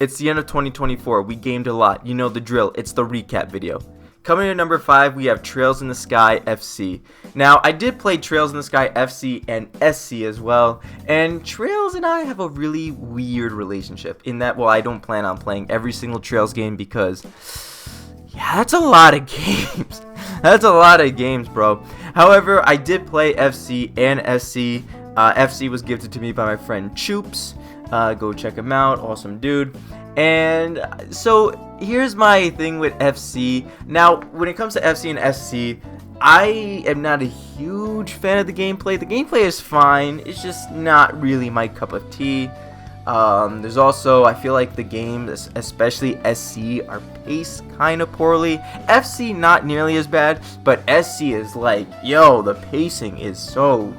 It's the end of 2024. We gamed a lot. You know the drill. It's the recap video. Coming in at number 5, we have Trails in the Sky FC. Now, I did play Trails in the Sky FC and SC as well, and Trails and I have a really weird relationship in that, well, I don't plan on playing every single Trails game because, yeah, that's a lot of games. That's a lot of games, bro. However, I did play FC and SC. FC was gifted to me by my friend Choops. Go check him out. Awesome dude. And so here's my thing with FC. Now, when it comes to FC and SC, I am not a huge fan of the gameplay. The gameplay is fine. It's just not really my cup of tea. There's also, I feel like the games, especially SC, are paced kind of poorly. FC not nearly as bad, but SC is like, yo, the pacing is so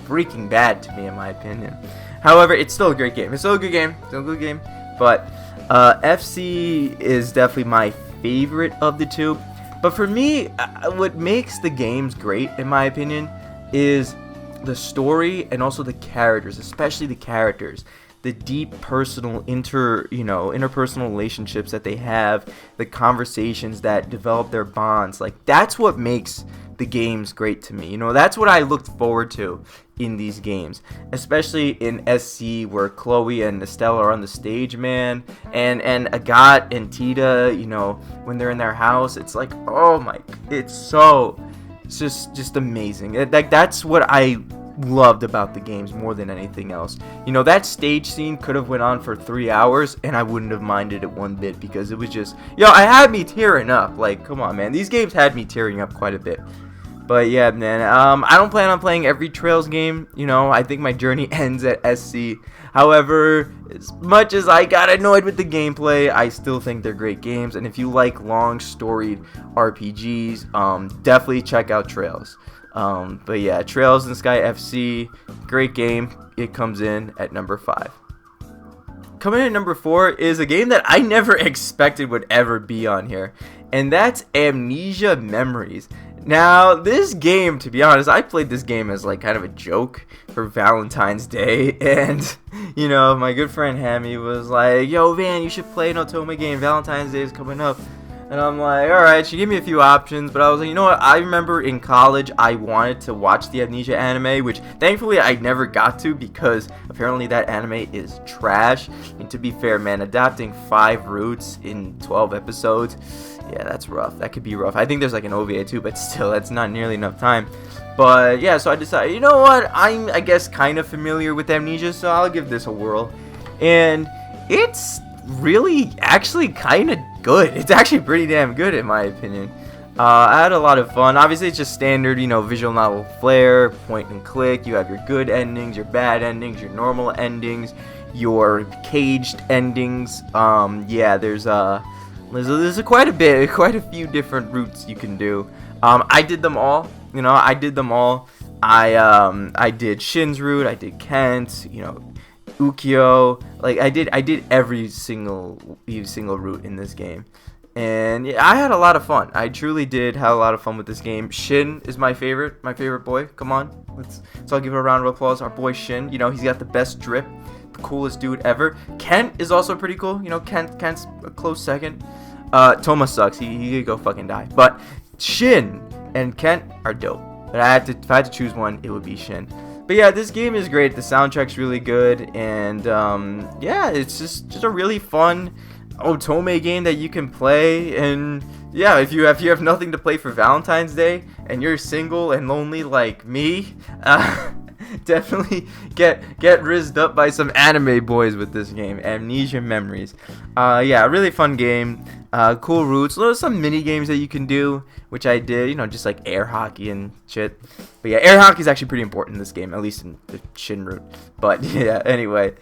freaking bad to me in my opinion. However, it's still a great game. It's still a good game. Still a good game. But FC is definitely my favorite of the two. But for me, what makes the games great, in my opinion, is the story and also the characters, especially the characters. The deep personal interpersonal relationships that they have, the conversations that develop their bonds. Like, that's what makes the games great to me. You know, that's what I looked forward to in these games, especially in SC where Chloe and Estelle are on the stage, man, and Agat and Tita, you know, when they're in their house, it's like, oh my, it's just amazing. Like, that's what I loved about the games more than anything else. You know, that stage scene could have went on for 3 hours and I wouldn't have minded it one bit, because it was just, yo, I had me tearing up. Like, come on, man, these games had me tearing up quite a bit. But yeah, man, I don't plan on playing every Trails game. You know, I think my journey ends at SC. However, as much as I got annoyed with the gameplay, I still think they're great games. And if you like long storied RPGs, definitely check out Trails. But yeah, Trails in the Sky FC, great game. It comes in at number 5. Coming in at number 4 is a game that I never expected would ever be on here, and that's Amnesia Memories. Now, this game, to be honest, I played this game as like kind of a joke for Valentine's Day, and you know, my good friend Hammy was like, yo, Van, you should play an Otome game, Valentine's Day is coming up. And I'm like, alright, she gave me a few options, but I was like, you know what, I remember in college I wanted to watch the Amnesia anime, which thankfully I never got to because apparently that anime is trash. And to be fair, man, adapting 5 roots in 12 episodes, yeah, that's rough. That could be rough. I think there's like an OVA too, but still, that's not nearly enough time. But yeah, so I decided, you know what, I'm, I guess, kind of familiar with Amnesia, so I'll give this a whirl. And it's really actually kind of good. It's actually pretty damn good in my opinion. I had a lot of fun. Obviously, it's just standard, you know, visual novel flair, point and click. You have your good endings, your bad endings, your normal endings, your caged endings. Yeah, there's quite a few different routes you can do. I did them all. You know, I did them all. I did Shin's route. I did Kent. You know, Ukyo. Like, I did every single route in this game, and yeah, I had a lot of fun. I truly did have a lot of fun with this game. Shin is my favorite boy. Come on, let's all give him a round of applause. Our boy Shin. You know, he's got the best drip, the coolest dude ever. Kent is also pretty cool. You know, Kent's a close second. Toma sucks. He could go fucking die. But Shin and Kent are dope. But if I had to choose one, it would be Shin. But yeah, this game is great. The soundtrack's really good, and yeah, it's just a really fun Otome game that you can play. And yeah, if you have nothing to play for Valentine's Day and you're single and lonely like me, definitely get rizzed up by some anime boys with this game, Amnesia Memories. Yeah, really fun game. Cool routes. There's some mini games that you can do, which I did, you know, just like air hockey and shit. But yeah, air hockey is actually pretty important in this game, at least in the Shin route. But yeah, anyway,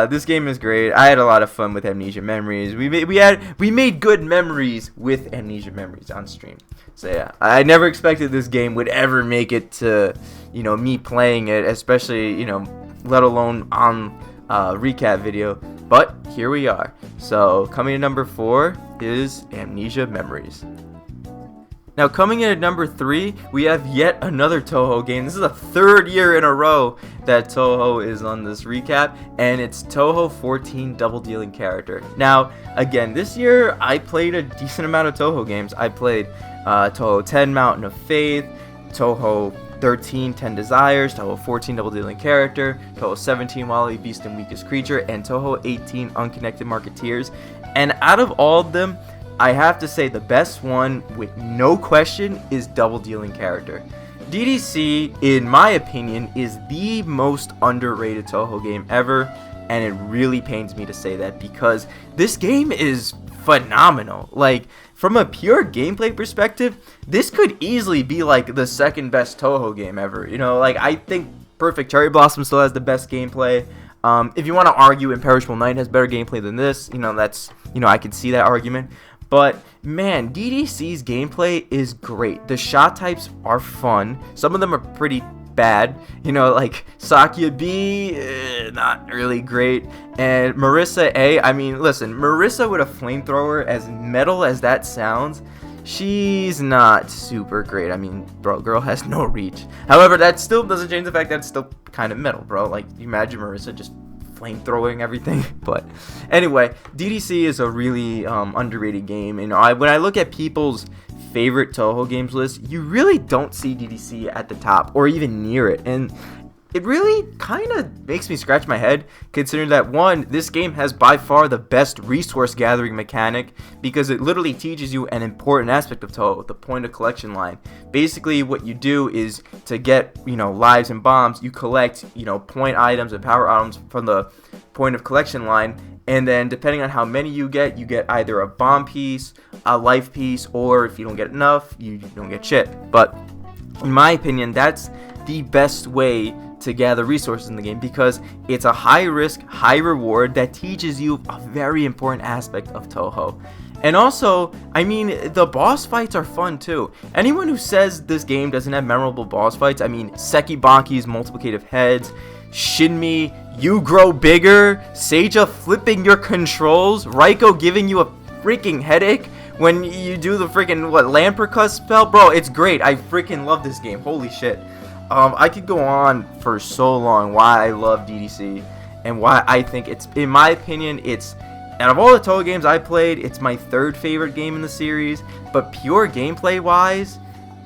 this game is great. I had a lot of fun with Amnesia Memories. We made good memories with Amnesia Memories on stream. So yeah, I never expected this game would ever make it to, you know, me playing it, especially, you know, let alone on recap video. But here we are. So coming to number 4 is Amnesia Memories. Now coming in at number 3, we have yet another Touhou game. This is the 3rd year in a row that Touhou is on this recap, and it's Touhou 14 Double Dealing Character. Now, again, this year I played a decent amount of Touhou games. I played Touhou 10 Mountain of Faith, Touhou 13 10 Desires, Touhou 14 Double Dealing Character, Touhou 17 Wily Beast and Weakest Creature, and Touhou 18 Unconnected Marketeers. And out of all of them, I have to say the best one, with no question, is Double Dealing Character. DDC, in my opinion, is the most underrated Touhou game ever, and it really pains me to say that because this game is phenomenal. Like, from a pure gameplay perspective, this could easily be like the second best Touhou game ever. You know, like, I think Perfect Cherry Blossom still has the best gameplay. If you want to argue Imperishable Night has better gameplay than this, you know, that's, you know, I can see that argument. But, man, DDC's gameplay is great. The shot types are fun. Some of them are pretty bad. You know, like Sakia B, not really great. And Marissa A, I mean, listen, Marissa with a flamethrower, as metal as that sounds, she's not super great. I mean, bro, girl has no reach. However, that still doesn't change the fact that it's still kind of metal, bro. Like, you imagine Marissa just flamethrowing everything. But anyway, DDC is a really underrated game, and when I look at people's favorite Touhou games list, you really don't see DDC at the top or even near it, and it really kind of makes me scratch my head, considering that, one, this game has by far the best resource gathering mechanic, because it literally teaches you an important aspect of Touhou, the point of collection line. Basically, what you do is, to get, you know, lives and bombs, you collect, you know, point items and power items from the point of collection line, and then depending on how many you get either a bomb piece, a life piece, or if you don't get enough, you don't get shit. But in my opinion, that's the best way to gather resources in the game, because it's a high risk, high reward that teaches you a very important aspect of Touhou. And also, I mean, the boss fights are fun too. Anyone who says this game doesn't have memorable boss fights, I mean, Sekibanki's multiplicative heads, Shinmi, you grow bigger, Seija flipping your controls, Raiko giving you a freaking headache when you do the freaking, Lampercuss spell, bro, it's great. I freaking love this game, holy shit. I could go on for so long why I love DDC and why I think it's, in my opinion, it's, out of all the Touhou games I played, it's my 3rd favorite game in the series, but pure gameplay wise,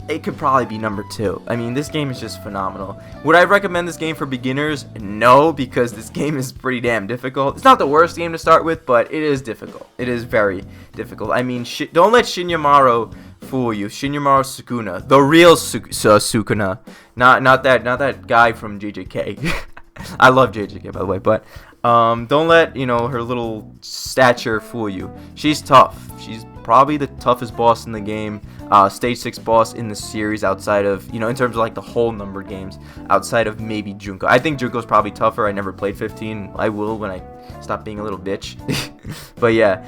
it could probably be number 2. I mean, this game is just phenomenal. Would I recommend this game for beginners? No, because this game is pretty damn difficult. It's not the worst game to start with, but it is difficult. It is very difficult. I mean, don't let Shinyamaru fool you. Shinyamaru Sukuna, the real Sukuna, not that guy from JJK. I love JJK, by the way, but don't let, you know, her little stature fool you. She's tough. She's probably the toughest boss in the game, stage 6 boss in the series, outside of, you know, in terms of like the whole numbered games, outside of maybe Junko. I think Junko's probably tougher. I never played 15. I will when I stop being a little bitch. But yeah,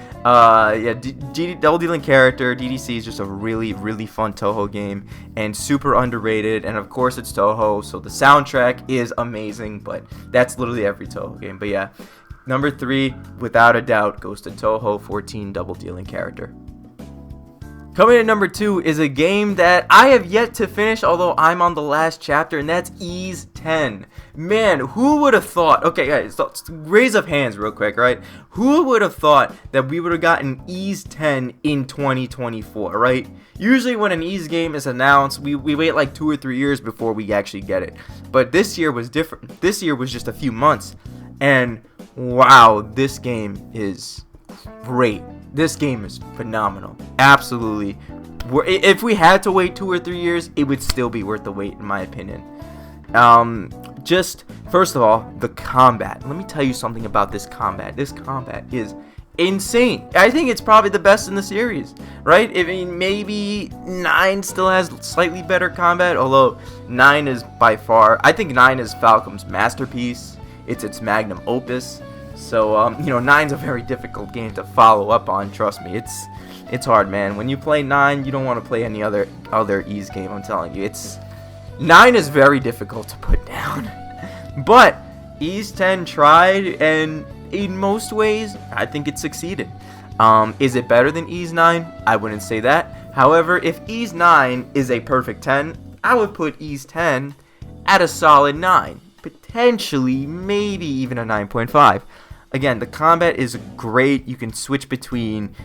Double Dealing Character, DDC is just a really, really fun Touhou game, and super underrated, and of course it's Touhou, so the soundtrack is amazing, but that's literally every Touhou game. But yeah, number 3, without a doubt, goes to Touhou 14 Double Dealing Character. Coming at number 2 is a game that I have yet to finish, although I'm on the last chapter, and that's Ys 10. Man, who would have thought? Okay, guys, so raise of hands real quick, right? Who would have thought that we would have gotten Ys 10 in 2024, right? Usually when an Ys game is announced, we wait like 2 or 3 years before we actually get it. But this year was different. This year was just a few months, and wow, this game is great. This game is phenomenal. Absolutely. If we had to wait 2 or 3 years, it would still be worth the wait, in my opinion. Just, first of all, the combat. Let me tell you something about this combat. This combat is insane. I think it's probably the best in the series, right? I mean, maybe 9 still has slightly better combat, although 9 is by far, I think 9 is Falcom's masterpiece. It's its magnum opus. So, you know, 9's a very difficult game to follow up on, trust me. It's hard, man. When you play 9, you don't want to play any other Ys game, I'm telling you. 9 is very difficult to put down. But Ys 10 tried, and in most ways, I think it succeeded. Is it better than Ys 9? I wouldn't say that. However, if Ys 9 is a perfect 10, I would put Ys 10 at a solid 9. Potentially, maybe even a 9.5. Again, the combat is great. You can switch between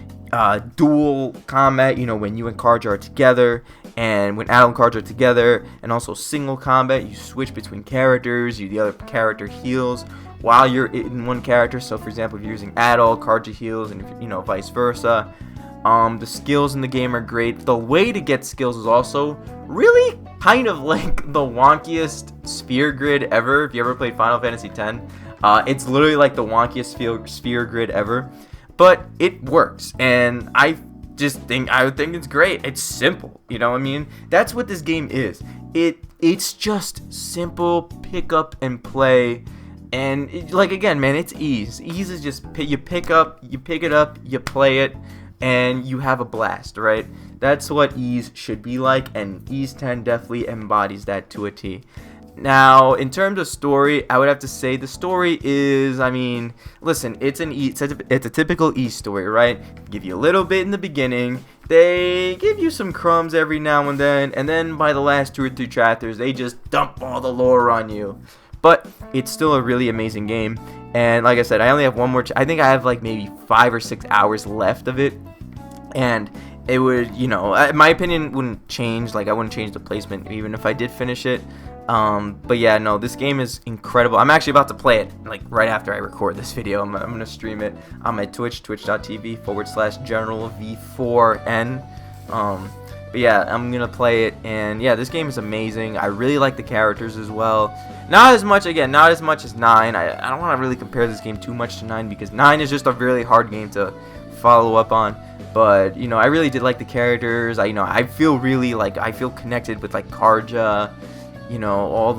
dual combat, when you and Karja are together, and when Adel and Karja are together, and also single combat. You switch between characters. The other character heals while you're in one character. So, for example, if you're using Adel, Karja heals, and vice versa. The skills in the game are great. The way to get skills is also really kind of like the wonkiest sphere grid ever. If you ever played Final Fantasy X, it's literally like the wonkiest sphere grid ever. But it works, and I think it's great. It's simple, That's what this game is. It's just simple pick up and play. And again, man, it's Ys. Ys is just you pick it up, you play it, and you have a blast, right? That's what Ys should be like, and Ys 10 definitely embodies that to a T. Now, in terms of story, I would have to say the story is, listen, it's a typical Ys story, right? Give you a little bit in the beginning, they give you some crumbs every now and then by the last 2 or 3 chapters, they just dump all the lore on you. But it's still a really amazing game, and like I said, I only have one more. I think I have maybe 5 or 6 hours left of it, and it would, my opinion wouldn't change. I wouldn't change the placement even if I did finish it. But yeah, no, this game is incredible. I'm actually about to play it right after I record this video. I'm gonna stream it on my Twitch, twitch.tv/GeneralV4N. But yeah, I'm gonna play it, and yeah, this game is amazing. I really like the characters as well. Not as much as 9. I don't want to really compare this game too much to 9 because 9 is just a really hard game to follow up on. But I really did like the characters. I feel really I feel connected with Karja, all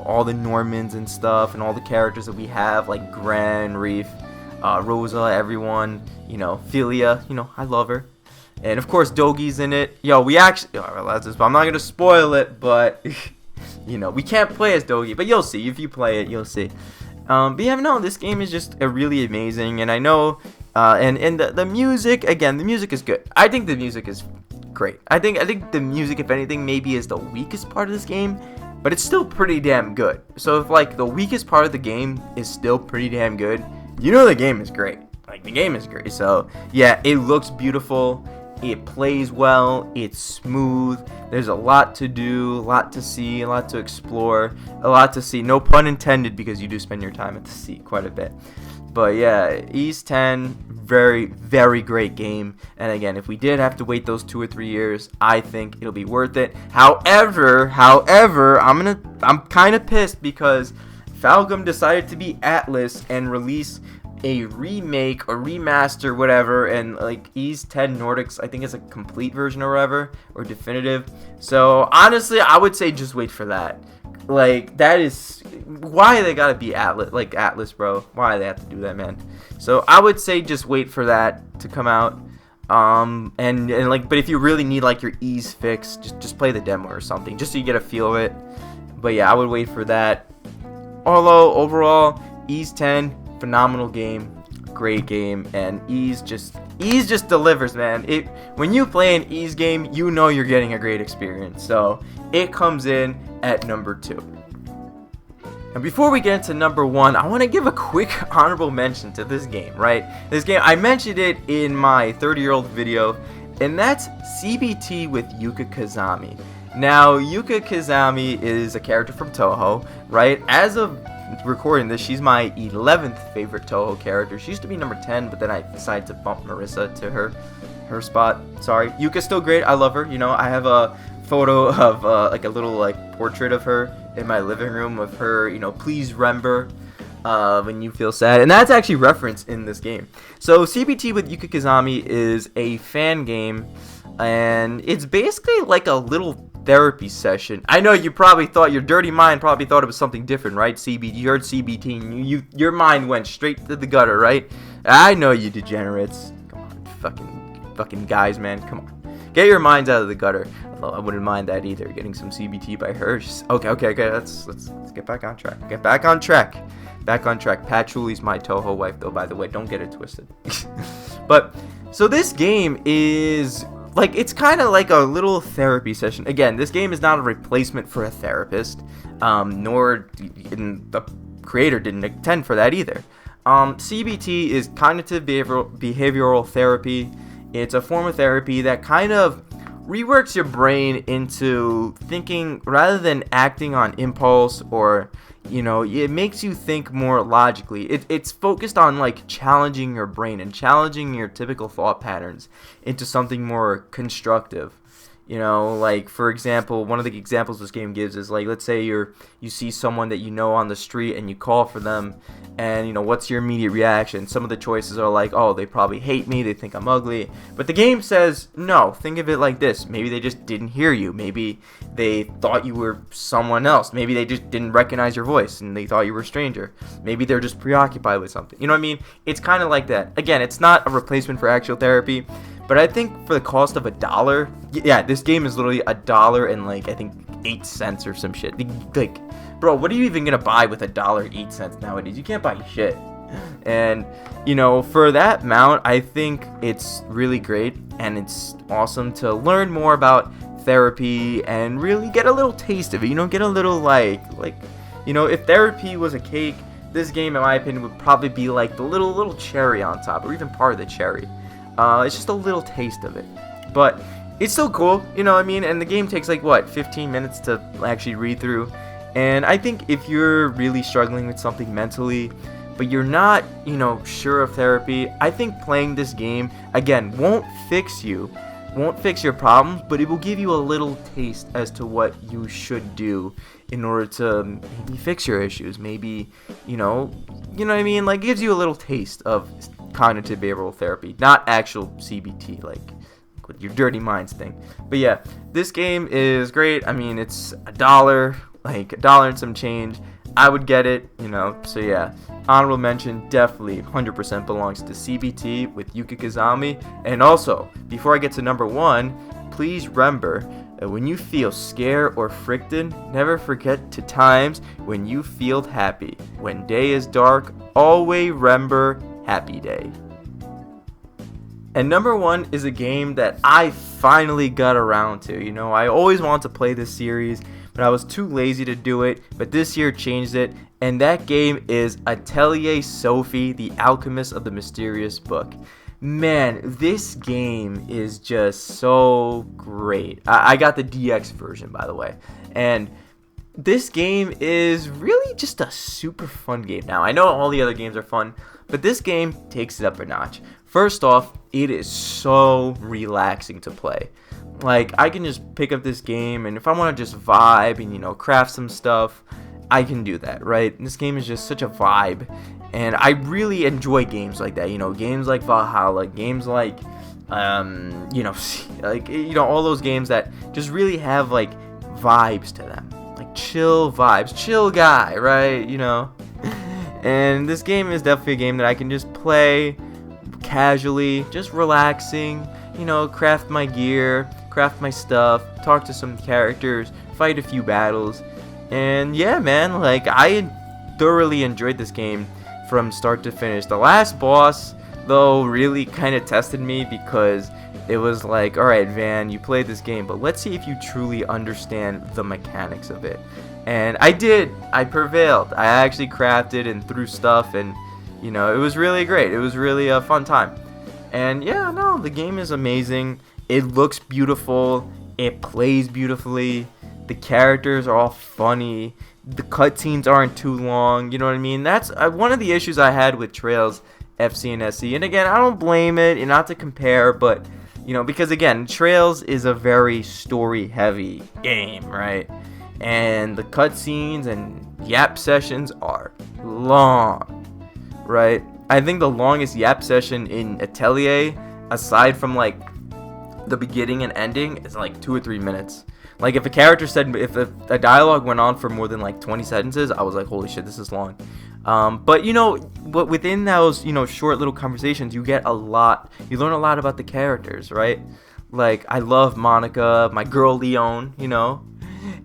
all the Normans and stuff, and all the characters that we have Gran, Reef, Rosa, everyone. Philia. I love her. And of course, Dogi's in it. We actually. I'm not gonna spoil it, but we can't play as Dogi. But you'll see if you play it, you'll see. But yeah, no, this game is just really amazing, and I know. And the music, again, the music is good. I think the music is great. I think the music, if anything, maybe is the weakest part of this game, but it's still pretty damn good. So if the weakest part of the game is still pretty damn good, the game is great. The game is great. So yeah, it looks beautiful. It plays well, it's smooth, there's a lot to do, a lot to see, a lot to explore, a lot to see, no pun intended, because you do spend your time at the sea quite a bit. But yeah, Ys 10, very, very great game, and again, if we did have to wait those 2 or 3 years, I think it'll be worth it. However, I'm kind of pissed because Falcom decided to be Atlus and release a remake or remaster, whatever, and Ys 10 Nordics, I think it's a complete version or whatever, or definitive. So honestly, I would say just wait for that. That is why they gotta be Atlus, bro. Why they have to do that, man? So I would say just wait for that to come out. But if you really need your Ys fix, just play the demo or something, just so you get a feel of it. But yeah, I would wait for that. Although overall, Ys 10. Phenomenal game, great game, and Ys just delivers, man. When you play an Ys game, you're getting a great experience. So it comes in at number 2. And before we get into number 1, I want to give a quick honorable mention to this game, right? This game, I mentioned it in my 30-year-old video, and that's CBT with Yuka Kazami. Now, Yuka Kazami is a character from Touhou, right? As of recording this, she's my 11th favorite Touhou character. She used to be number 10, but then I decided to bump Marissa to her spot. Sorry. Yuka's still great. I love her. I have a photo of a little portrait of her in my living room of her, please remember when you feel sad. And that's actually referenced in this game. So CBT with Yuka Kazami is a fan game, and it's basically a little therapy session. I know you probably thought, your dirty mind probably thought it was something different, right? CBT, you heard CBT, and your mind went straight to the gutter, right? I know you degenerates. Come on, fucking guys, man, come on. Get your minds out of the gutter. Although I wouldn't mind that either, getting some CBT by her. Okay, let's get back on track. Back on track. Patchouli's my Touhou wife, though, by the way. Don't get it twisted. But, so this game is like, it's kind of like a little therapy session. Again, this game is not a replacement for a therapist, nor the creator didn't intend for that either. CBT is cognitive behavioral therapy. It's a form of therapy that kind of reworks your brain into thinking rather than acting on impulse, or it makes you think more logically. It's focused on like challenging your brain and challenging your typical thought patterns into something more constructive. Like, for example, one of the examples this game gives is, like, let's say you see someone that you know on the street and you call for them, and what's your immediate reaction? Some of the choices are like, oh, they probably hate me, they think I'm ugly. But the game says, no, think of it like this. Maybe they just didn't hear you. Maybe they thought you were someone else. Maybe they just didn't recognize your voice and they thought you were a stranger. Maybe they're just preoccupied with something. You know what I mean? It's kind of like that. Again, it's not a replacement for actual therapy. But I think for the cost of $1, yeah, this game is literally $1 and, like, I think 8 cents or some shit. Like, bro, what are you even gonna buy with $1.08 nowadays? You can't buy shit. And for that amount, I think it's really great, and it's awesome to learn more about therapy and really get a little taste of it. Get a little like if therapy was a cake, this game, in my opinion, would probably be like the little cherry on top, or even part of the cherry. It's just a little taste of it, but it's still cool, and the game takes like 15 minutes to actually read through. And I think if you're really struggling with something mentally, but you're not sure of therapy, I think playing this game, again, won't fix your problems, but it will give you a little taste as to what you should do in order to maybe fix your issues. Maybe you know what I mean, like, gives you a little taste of cognitive behavioral therapy, not actual CBT, like with your dirty minds thing. But yeah, this game is great. I mean, it's $1, like $1 and some change. I would get it, so yeah. Honorable mention definitely 100% belongs to CBT with Yuka Kazami. And also, before I get to number 1, please remember that when you feel scared or frickin', never forget to times when you feel happy. When day is dark, always remember Happy Day. And number 1 is a game that I finally got around to. I always wanted to play this series, but I was too lazy to do it. But this year changed it, and that game is Atelier Sophie, The Alchemist of the Mysterious Book. Man, this game is just so great. I got the DX version, by the way, and this game is really just a super fun game. Now, I know all the other games are fun, but this game takes it up a notch. First off, it is so relaxing to play. Like, I can just pick up this game, and if I want to just vibe and, craft some stuff, I can do that, right? This game is just such a vibe, and I really enjoy games like that. Games like Valhalla, games like, all those games that just really have, like, vibes to them. Like, chill vibes, chill guy, right? And this game is definitely a game that I can just play casually, just relaxing, craft my gear, craft my stuff, talk to some characters, fight a few battles. And yeah, man, like, I thoroughly enjoyed this game from start to finish. The last boss, though, really kind of tested me, because it was like, alright, Van, you played this game, but let's see if you truly understand the mechanics of it. And I did. I prevailed. I actually crafted and threw stuff, and it was really great. It was really a fun time. And yeah, no, the game is amazing. It looks beautiful. It plays beautifully. The characters are all funny. The cutscenes aren't too long. You know what I mean? That's one of the issues I had with Trails FC and SC. And again, I don't blame it, and not to compare, but because again, Trails is a very story-heavy game, right? And the cutscenes and yap sessions are long, right? I think the longest yap session in Atelier, aside from like the beginning and ending, is like 2 or 3 minutes. Like, if a character said, if a dialogue went on for more than like 20 sentences, I was like, holy shit, this is long. But but within those short little conversations, you learn a lot about the characters, right? Like, I love Monica, my girl Leon,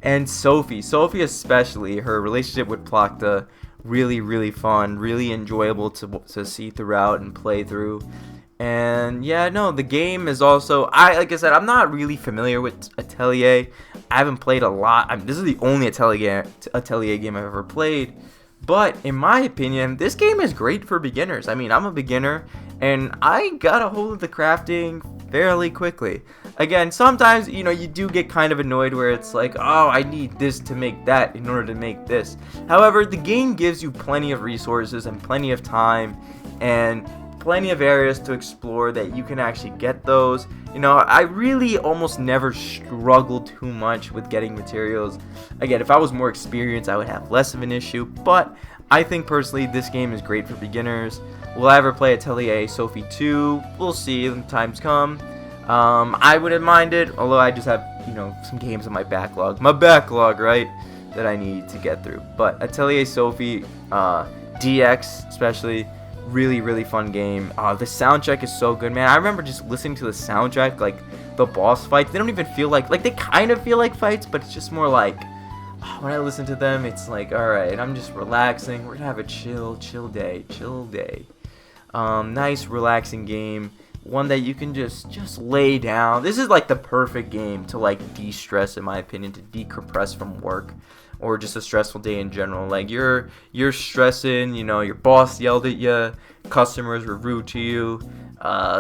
and Sophie especially. Her relationship with Plakta, really, really fun, really enjoyable to see throughout and play through. And yeah, no, the game is also, like I said, I'm not really familiar with Atelier. I haven't played a lot. This is the only Atelier game I've ever played. But in my opinion, this game is great for beginners. I mean, I'm a beginner, and I got a hold of the crafting fairly quickly. Again, sometimes, you do get kind of annoyed where it's like, oh, I need this to make that in order to make this. However, the game gives you plenty of resources and plenty of time and plenty of areas to explore that you can actually get those. I really almost never struggled too much with getting materials. Again, if I was more experienced, I would have less of an issue, but I think personally this game is great for beginners. Will I ever play Atelier Sophie 2? We'll see when times come. I wouldn't mind it, although I just have, some games on my backlog. Right? That I need to get through. But Atelier Sophie, DX especially, really, really fun game. The soundtrack is so good, man. I remember just listening to the soundtrack, like the boss fights. They don't even feel like they kind of feel like fights, but it's just more like, when I listen to them, it's like, alright, I'm just relaxing. We're gonna have a chill day. Nice, relaxing game. One that you can just lay down. This is like the perfect game to like de-stress, in my opinion, to decompress from work or just a stressful day in general. Like you're stressing, your boss yelled at you, customers were rude to you.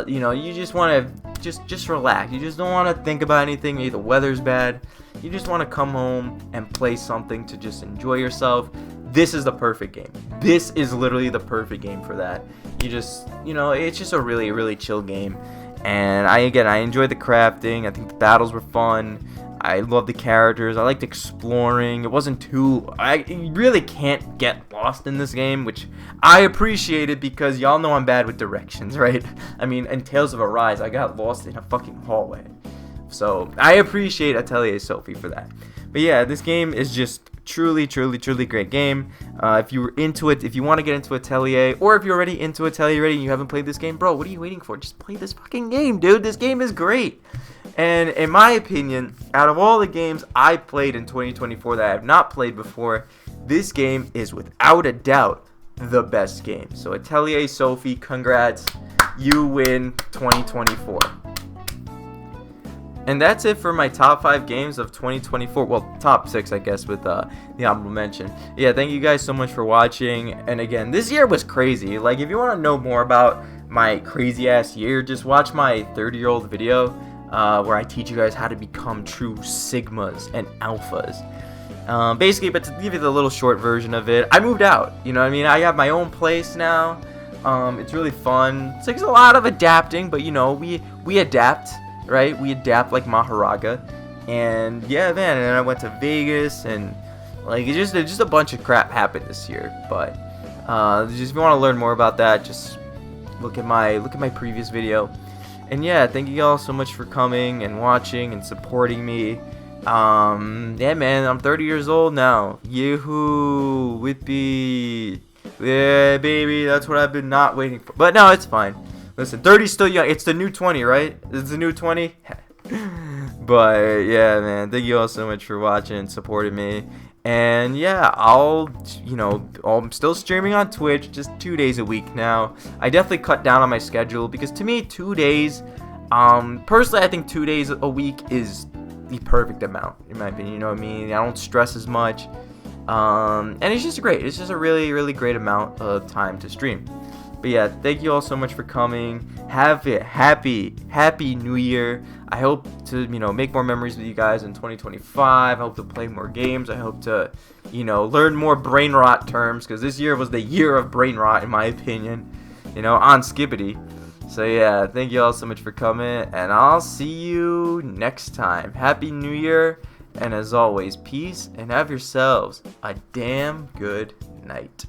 You just want to just relax. You just don't want to think about anything. Maybe the weather's bad. You just want to come home and play something to just enjoy yourself. This is the perfect game. This is literally the perfect game for that. It's just a really, really chill game. And I enjoyed the crafting. I think the battles were fun. I love the characters. I liked exploring. It wasn't too... You really can't get lost in this game, which I appreciated because y'all know I'm bad with directions, right? I mean, in Tales of Arise, I got lost in a fucking hallway. So, I appreciate Atelier Sophie for that. But yeah, this game is just truly great game. If you were into it, if you want to get into Atelier, or if you're already into Atelier already and you haven't played this game, bro, what are you waiting for? Just play this fucking game, dude. This game is great. And in my opinion, out of all the games I played in 2024 that I have not played before, this game is without a doubt the best game. So Atelier Sophie, congrats. You win 2024. And that's it for my top 5 games of 2024. Well, top 6, I guess, with the honorable mention. Yeah, thank you guys so much for watching. And again, this year was crazy. Like, if you want to know more about my crazy-ass year, just watch my 30-year-old video where I teach you guys how to become true Sigmas and Alphas. Basically, but to give you the little short version of it, I moved out. You know what I mean? I have my own place now. It's really fun. It takes a lot of adapting, but, we adapt. Right, we adapt like Maharaga, and yeah, man. And I went to Vegas, and like it's just a bunch of crap happened this year. But just if you want to learn more about that, just look at my previous video. And yeah, thank you all so much for coming and watching and supporting me. Yeah, man, I'm 30 years old now. Yoo-hoo, whippy, yeah, baby. That's what I've been not waiting for. But no, it's fine. Listen, 30's still young. It's the new 20, right? It's the new 20. But yeah, man, thank you all so much for watching and supporting me. And yeah, I'm still streaming on Twitch, just 2 days a week now. I definitely cut down on my schedule because to me, 2 days, personally, I think 2 days a week is the perfect amount, in my opinion. You know what I mean? I don't stress as much. And it's just great. It's just a really, really great amount of time to stream. But yeah, thank you all so much for coming. Have a happy New Year. I hope to, make more memories with you guys in 2025. I hope to play more games. I hope to, learn more brain rot terms, because this year was the year of brain rot, in my opinion, on Skibidi. So yeah, thank you all so much for coming, and I'll see you next time. Happy New Year, and as always, peace, and have yourselves a damn good night.